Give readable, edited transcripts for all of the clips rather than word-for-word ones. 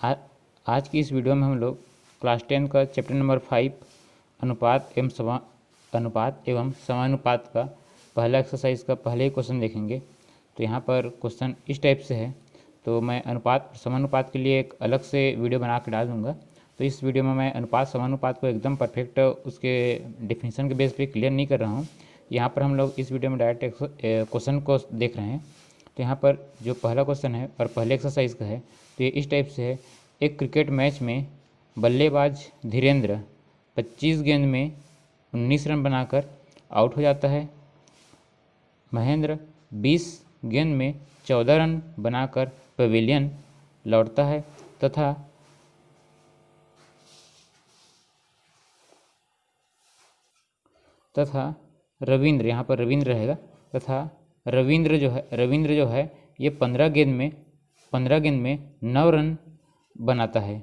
आ, आज की इस वीडियो में हम लोग क्लास 10 का चैप्टर नंबर 5 अनुपात एवं समानुपात का पहला एक्सरसाइज का पहले ही क्वेश्चन देखेंगे। तो यहाँ पर क्वेश्चन इस टाइप से है, तो मैं अनुपात समानुपात के लिए एक अलग से वीडियो बना के डाल दूँगा। तो इस वीडियो में मैं अनुपात समानुपात को एकदम परफेक्ट उसके डेफिनेशन के बेस पे क्लियर नहीं कर रहा हूँ। यहाँ पर हम लोग इस वीडियो में डायरेक्ट क्वेश्चन को देख रहे हैं। तो यहाँ पर जो पहला क्वेश्चन है और पहले एक्सरसाइज का है, तो ये इस टाइप से है। एक क्रिकेट मैच में बल्लेबाज धीरेन्द्र 25 गेंद में 19 रन बनाकर आउट हो जाता है। महेंद्र 20 गेंद में 14 रन बनाकर पवेलियन लौटता है तथा रविंद्र, यहाँ पर रविंद्र रहेगा, तथा रविंद्र जो है ये 15 गेंद में 9 रन बनाता है।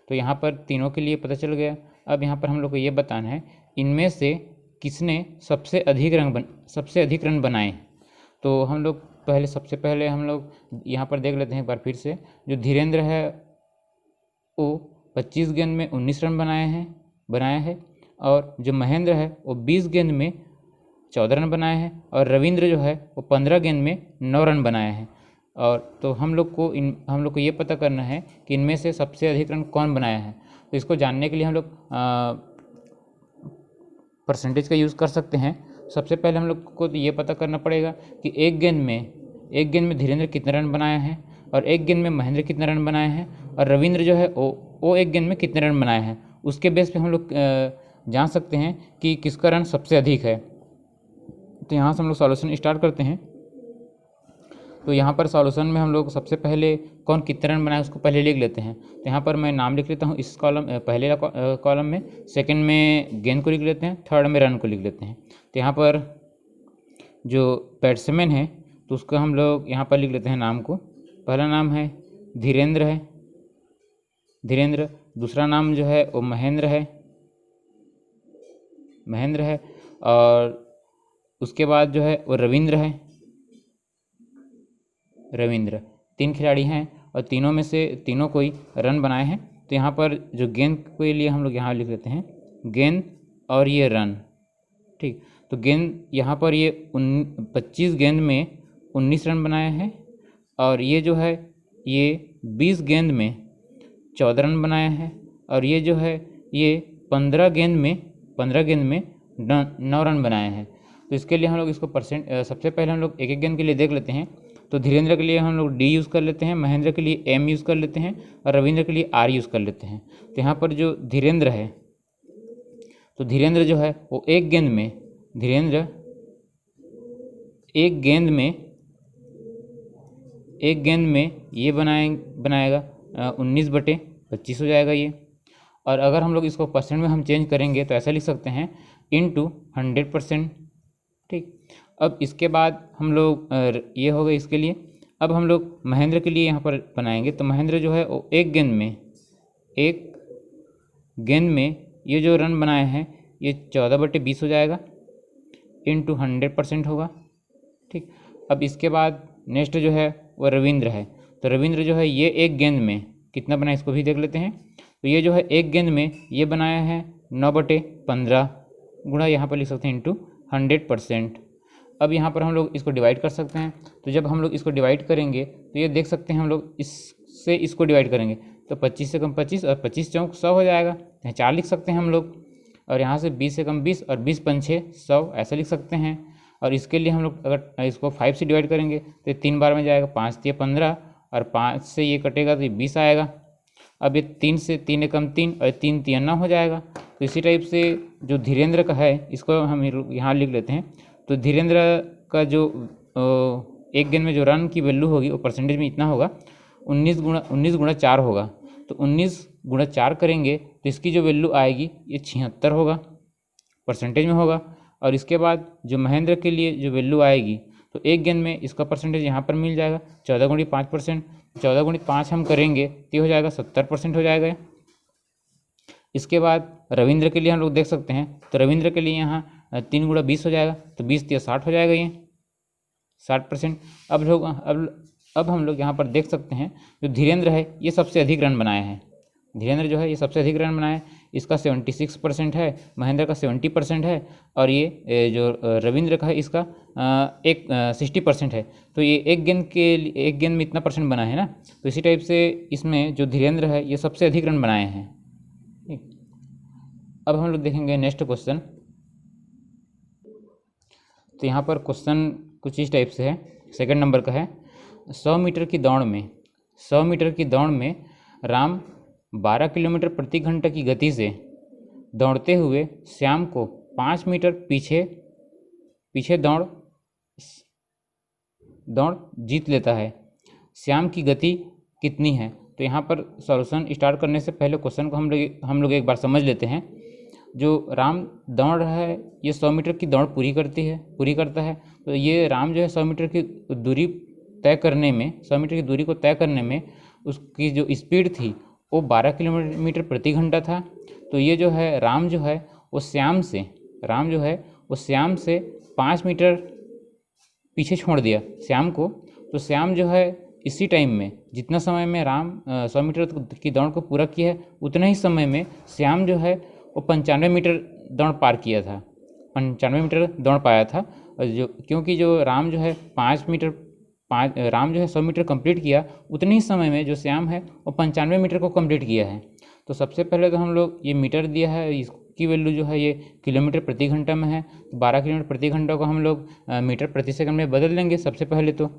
तो यहाँ पर तीनों के लिए पता चल गया। अब यहाँ पर हम लोग को ये बताना है इनमें से किसने सबसे अधिक रन बनाए। तो हम लोग सबसे पहले हम लोग यहाँ पर देख लेते हैं एक बार फिर से। जो धीरेन्द्र है वो 25 गेंद में 19 रन बनाया है और जो महेंद्र है वो 20 गेंद में 14 रन बनाए हैं और रविंद्र जो है वो 15 गेंद में 9 रन बनाए हैं। और तो हम लोग को ये पता करना है कि इनमें से सबसे अधिक रन कौन बनाया है। तो इसको जानने के लिए हम लोग परसेंटेज का यूज़ कर सकते हैं। सबसे पहले हम लोग को ये पता करना पड़ेगा कि एक गेंद में धीरेन्द्र कितने रन बनाए हैं और एक गेंद में महेंद्र कितने रन बनाए हैं और रविंद्र जो है वो एक गेंद में कितने रन बनाए हैं। उसके बेस पे हम लोग जान सकते हैं कि किसका रन सबसे अधिक है। तो यहाँ से हम लोग सॉल्यूशन स्टार्ट करते हैं। तो यहाँ पर सॉल्यूशन में हम लोग सबसे पहले कौन कितने रन बनाए उसको पहले लिख लेते हैं। तो यहाँ पर मैं नाम लिख लेता हूँ इस पहले कॉलम में, सेकंड में गेंद को लिख लेते हैं, थर्ड में रन को लिख लेते हैं। तो यहाँ पर जो बैट्समैन है तो उसको हम लोग यहाँ पर लिख लेते हैं नाम को। पहला नाम है धीरेन्द्र, दूसरा नाम जो है वो महेंद्र है और उसके बाद जो है वो रविंद्र है। तीन खिलाड़ी हैं और तीनों में से तीनों कोई रन बनाए हैं। तो यहाँ पर जो गेंद के लिए हम लोग यहाँ लिख लेते हैं गेंद और ये रन, ठीक। तो गेंद यहाँ पर ये 25 गेंद में 19 रन बनाए हैं और ये जो है ये 20 गेंद में 14 रन बनाए हैं और ये जो है ये 15 गेंद में 9 रन बनाए हैं। तो इसके लिए हम लोग इसको सबसे पहले हम लोग एक गेंद के लिए देख लेते हैं। तो धीरेन्द्र के लिए हम लोग डी यूज़ कर लेते हैं, महेंद्र के लिए एम यूज़ कर लेते हैं और रविंद्र के लिए आर यूज़ कर लेते हैं। तो यहाँ पर जो धीरेन्द्र है तो धीरेन्द्र जो है वो एक गेंद में ये बनाएगा 19/25 हो जाएगा ये। और अगर हम लोग इसको परसेंट में हम चेंज करेंगे तो ऐसा लिख सकते हैं इनटू 100%, ठीक। अब इसके बाद हम लोग ये हो गए इसके लिए। अब हम लोग महेंद्र के लिए यहाँ पर बनाएंगे। तो महेंद्र जो है वो एक गेंद में ये जो रन बनाए हैं ये 14/20 हो जाएगा, इनटू 100% होगा, ठीक। अब इसके बाद नेक्स्ट जो है वो रविंद्र है। तो रविंद्र जो है ये एक गेंद में कितना बनाए इसको भी देख लेते हैं। तो ये जो है एक गेंद में ये बनाया है 9/15 गुणा यहाँ पर लिख सकते हैं इनटू 100%। अब यहाँ पर हम लोग इसको डिवाइड कर सकते हैं। तो जब हम लोग इसको डिवाइड करेंगे तो ये देख सकते हैं हम लोग इससे इसको डिवाइड करेंगे तो 25 से कम 25 और 25 चौक 100 हो जाएगा, 4 लिख सकते हैं हम लोग। और यहाँ से 20 से कम 20 और 20 पंछे 100 ऐसा लिख सकते हैं। और इसके लिए हम लोग अगर इसको 5 से डिवाइड करेंगे तो 3 बार में जाएगा, 5 से 15 और 5 से ये कटेगा तो ये 20 आएगा। अब ये 3 से 3 कम 3 और 3 9 हो जाएगा। तो इसी टाइप से जो धीरेन्द्र का है इसको हम यहाँ लिख लेते हैं। तो धीरेन्द्र का जो एक गेंद में जो रन की वैल्यू होगी वो परसेंटेज में इतना होगा 19 गुणा 4 होगा। तो 19 गुणा 4 करेंगे तो इसकी जो वैल्यू आएगी ये 76 होगा, परसेंटेज में होगा। और इसके बाद जो महेंद्र के लिए जो वैल्यू आएगी तो एक गेंद में इसका परसेंटेज यहाँ पर मिल जाएगा 14×5%। 14×5 हम करेंगे तो ये हो जाएगा 70% हो जाएगा। इसके बाद रविंद्र के लिए हम लोग देख सकते हैं। तो रविंद्र के लिए यहाँ 3 × 20 हो जाएगा, तो 20 × 60 हो जाएगा ये 60%। अब अब हम लोग यहाँ पर देख सकते हैं जो धीरेन्द्र है ये सबसे अधिक रन बनाए हैं। धीरेन्द्र जो है ये सबसे अधिक रन बनाए, इसका 76% है, महेंद्र का 70% है, और ये जो रविंद्र का है इसका 60% है। तो ये एक गेंद में इतना परसेंट बना है ना, तो इसी टाइप से इसमें जो धीरेन्द्र है ये सबसे अधिक रन बनाए हैं। ठीक, अब हम लोग देखेंगे नेक्स्ट क्वेश्चन। तो यहाँ पर क्वेश्चन कुछ इस टाइप से है, सेकंड नंबर का है। 100 मीटर की दौड़ में राम 12 किलोमीटर प्रति घंटा की गति से दौड़ते हुए श्याम को 5 मीटर पीछे दौड़ जीत लेता है। श्याम की गति कितनी है? तो यहाँ पर सॉल्यूशन स्टार्ट करने से पहले क्वेश्चन को हम लोग एक बार समझ लेते हैं। जो राम दौड़ रहा है ये 100 मीटर की दौड़ पूरी करता है। तो ये राम जो है 100 मीटर की दूरी तय करने में, 100 मीटर की दूरी को तय करने में उसकी जो स्पीड थी वो 12 किलोमीटर प्रति घंटा था। तो ये जो है राम जो है वो श्याम से 5 मीटर पीछे छोड़ दिया श्याम को। तो श्याम जो है इसी टाइम में, जितना समय में राम 100 मीटर की दौड़ को पूरा किया है, उतना ही समय में श्याम जो है वो 95 मीटर दौड़ पार किया था, 95 मीटर दौड़ पाया था। क्योंकि जो राम जो है 100 मीटर कंप्लीट किया, उतने ही समय में जो श्याम है वो 95 मीटर को कंप्लीट किया है। तो सबसे पहले तो हम लोग ये मीटर दिया है, इसकी वैल्यू जो है ये किलोमीटर प्रति घंटा में है। 12 किलोमीटर प्रति घंटा को हम लोग मीटर प्रति सेकंड में बदल लेंगे सबसे पहले तो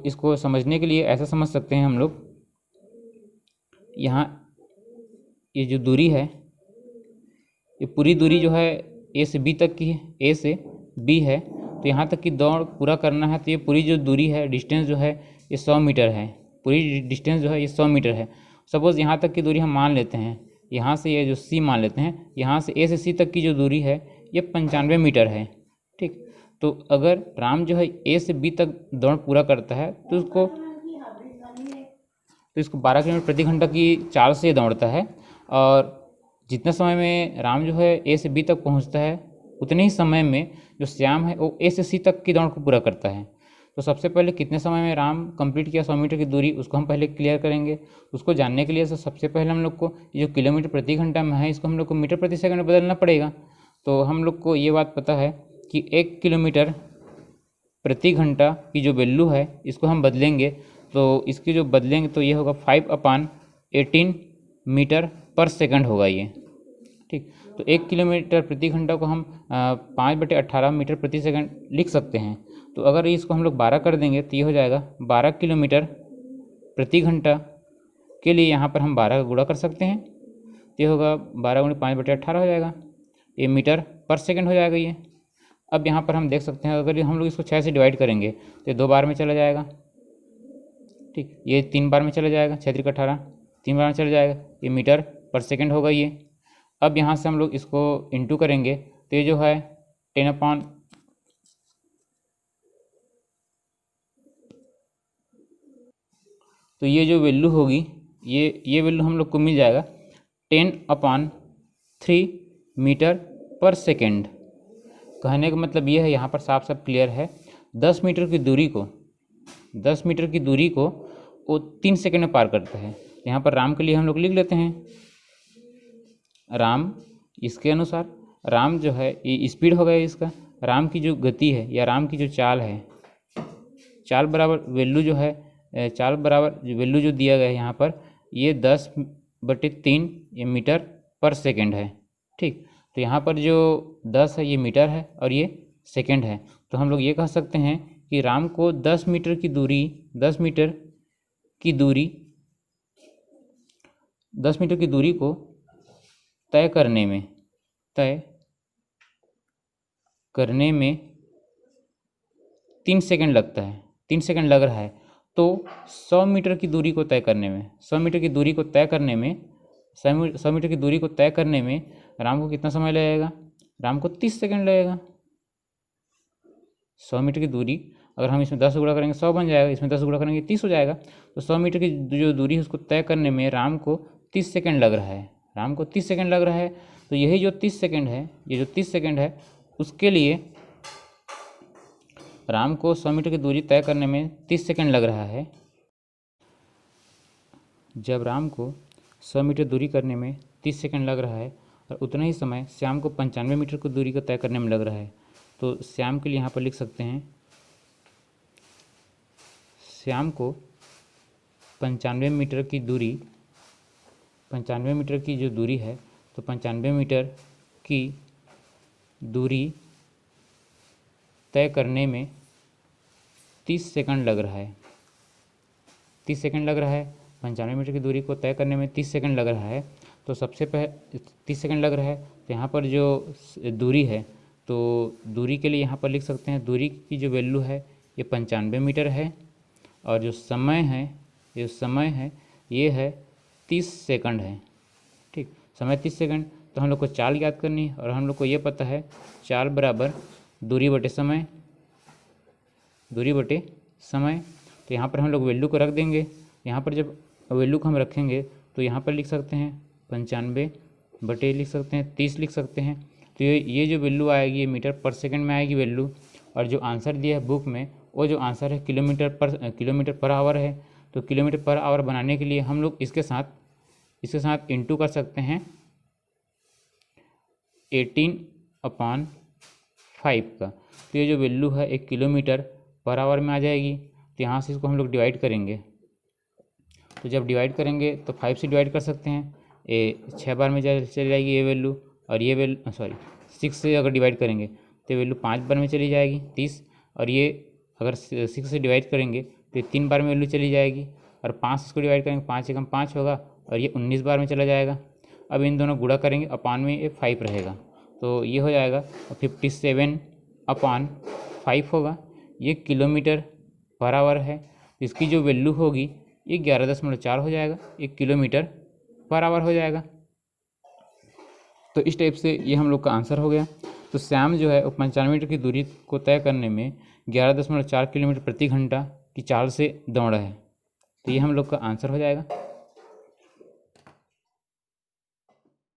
इसको समझने के लिए ऐसा समझ सकते हैं हम लोग। यहाँ ये जो दूरी है ये पूरी दूरी जो है ए से बी तक की है, ए से बी है। तो यहाँ तक की दौड़ पूरा करना है, तो ये पूरी जो दूरी है, डिस्टेंस जो है ये 100 मीटर है। पूरी डिस्टेंस जो है ये 100 मीटर है। सपोज़ यहाँ तक की दूरी हम मान लेते हैं, यहाँ से ये जो सी मान लेते हैं, यहाँ से ए से सी तक की जो दूरी है ये 95 मीटर है। ठीक, तो अगर राम जो है ए से बी तक दौड़ पूरा करता है तो इसको 12 किलोमीटर प्रति घंटा की चाल से दौड़ता है, और जितना समय में राम जो है ए से बी तक पहुंचता है, उतने ही समय में जो श्याम है वो ए से सी तक की दौड़ को पूरा करता है। तो सबसे पहले कितने समय में राम कंप्लीट किया 100 मीटर की दूरी, उसको हम पहले क्लियर करेंगे। उसको जानने के लिए सबसे पहले हम लोग को ये जो किलोमीटर प्रति घंटा में है, इसको हम लोग को मीटर प्रति सेकंड में बदलना पड़ेगा। तो हम लोग को ये बात पता है कि 1 किलोमीटर प्रति घंटा की जो वैल्यू है इसको हम बदलेंगे, तो इसकी जो बदलेंगे तो ये होगा 5/18 मीटर पर सेकंड होगा ये। ठीक, तो 1 किलोमीटर प्रति घंटा को हम 5/18 मीटर प्रति सेकंड लिख सकते हैं। तो अगर इसको हम लोग 12 कर देंगे तो ये हो जाएगा 12 किलोमीटर प्रति घंटा के लिए यहाँ पर हम 12 का गुणा कर सकते हैं, तो ये होगा 12 × 5/18 हो जाएगा, ये मीटर पर सेकंड हो जाएगा ये। अब यहाँ पर हम देख सकते हैं अगर हम लोग इसको 6 से डिवाइड करेंगे तो ये 2 बार में चला जाएगा। ठीक, ये 3 बार में चला जाएगा, 6 × 18 3 बार में चला जाएगा, ये मीटर पर सेकंड होगा ये। अब यहाँ से हम लोग इसको इंटू करेंगे तो ये जो है 10/, तो ये जो वैल्यू होगी ये वैल्यू हम लोग को मिल जाएगा 10/3 मीटर पर सेकंड। कहने का मतलब ये है, यहाँ पर साफ साफ क्लियर है, 10 मीटर की दूरी को वो 3 सेकंड में पार करता है। यहाँ पर राम के लिए हम लोग लिख लेते हैं, राम इसके अनुसार राम जो है ये स्पीड हो गया इसका, राम की जो गति है या राम की जो चाल है, चाल बराबर वैल्यू जो है, चाल बराबर वैल्यू जो दिया गया है यहाँ पर ये 10/3 ये मीटर पर सेकंड है। ठीक, तो यहाँ पर जो 10 है ये मीटर है और ये सेकंड है। तो हम लोग ये कह सकते हैं कि राम को 10 मीटर की दूरी को तय करने में 3 सेकंड लगता है, 3 सेकंड लग रहा है। तो 100 मीटर की दूरी को तय करने में 100 मीटर की दूरी को तय करने में राम को कितना समय लगेगा? राम को 30 सेकंड लगेगा। 100 मीटर की दूरी अगर हम इसमें 10 गुणा करेंगे 100 बन जाएगा, इसमें 10 गुणा करेंगे 30 हो जाएगा। तो 100 मीटर की जो दूरी है उसको तय करने में राम को 30 सेकंड लग रहा है। तो यही जो 30 सेकंड है, ये जो 30 सेकंड है उसके लिए राम को 100 मीटर की दूरी तय करने में 30 सेकंड लग रहा है। जब राम को 100 मीटर दूरी करने में 30 सेकंड लग रहा है और उतना ही समय श्याम को 95 मीटर की दूरी को तय करने में लग रहा है, तो श्याम के लिए यहाँ पर लिख सकते हैं श्याम को 95 मीटर की दूरी, 95 मीटर की जो दूरी है, तो 95 मीटर की दूरी तय करने में 30 सेकंड लग रहा है। 30 सेकंड लग रहा है, 95 मीटर की दूरी को तय करने में 30 सेकंड लग रहा है। तो सबसे पहले 30 सेकंड लग रहा है, तो यहाँ पर जो दूरी है, तो दूरी के लिए यहाँ पर लिख सकते हैं दूरी की जो वैल्यू है ये 95 मीटर है, और जो समय है ये है 30 सेकंड है। ठीक, समय 30 सेकंड। तो हम लोग को चाल याद करनी है और हम लोग को ये पता है चाल बराबर दूरी बटे समय, दूरी बटे समय। तो यहाँ पर हम लोग वैल्यू को रख देंगे। यहाँ पर जब वैल्यू को हम रखेंगे तो यहाँ पर लिख सकते हैं 95 बटे लिख सकते हैं 30 लिख सकते हैं। तो ये जो वैल्यू आएगी ये मीटर पर सेकंड में आएगी वैल्यू, और जो आंसर दिया है बुक में वो जो आंसर है किलोमीटर पर आवर है। तो किलोमीटर पर आवर बनाने के लिए हम लोग इसके साथ इंटू कर सकते हैं 18/5 का। तो ये जो वैल्यू है 1 किलोमीटर पर आवर में आ जाएगी। तो यहाँ से इसको हम लोग डिवाइड करेंगे। तो जब डिवाइड करेंगे तो 5 से डिवाइड कर सकते हैं, 6 बार में चली जाएगी ये वैल्यू, और ये वैल्यू 6 से अगर डिवाइड करेंगे तो वैल्यू 5 बार में चली जाएगी 30, और ये अगर 6 से डिवाइड करेंगे तो ये 3 बार में वैल्यू चली जाएगी, और 5 से इसको डिवाइड करेंगे 5 एकम 5 होगा, और ये 19 बार में चला जाएगा। अब इन दोनों गुणा करेंगे, अपान में ये 5 रहेगा, तो ये हो जाएगा 57/5 होगा। ये किलोमीटर पर आवर है। इसकी जो वैल्यू होगी ये 11.4 हो जाएगा, 1 किलोमीटर पर आवर हो जाएगा। तो इस टाइप से ये हम लोग का आंसर हो गया। तो श्याम जो है वो 95 मीटर की दूरी को तय करने में 11.4 किलोमीटर प्रति घंटा की चाल से दौड़ा है। तो ये हम लोग का आंसर हो जाएगा।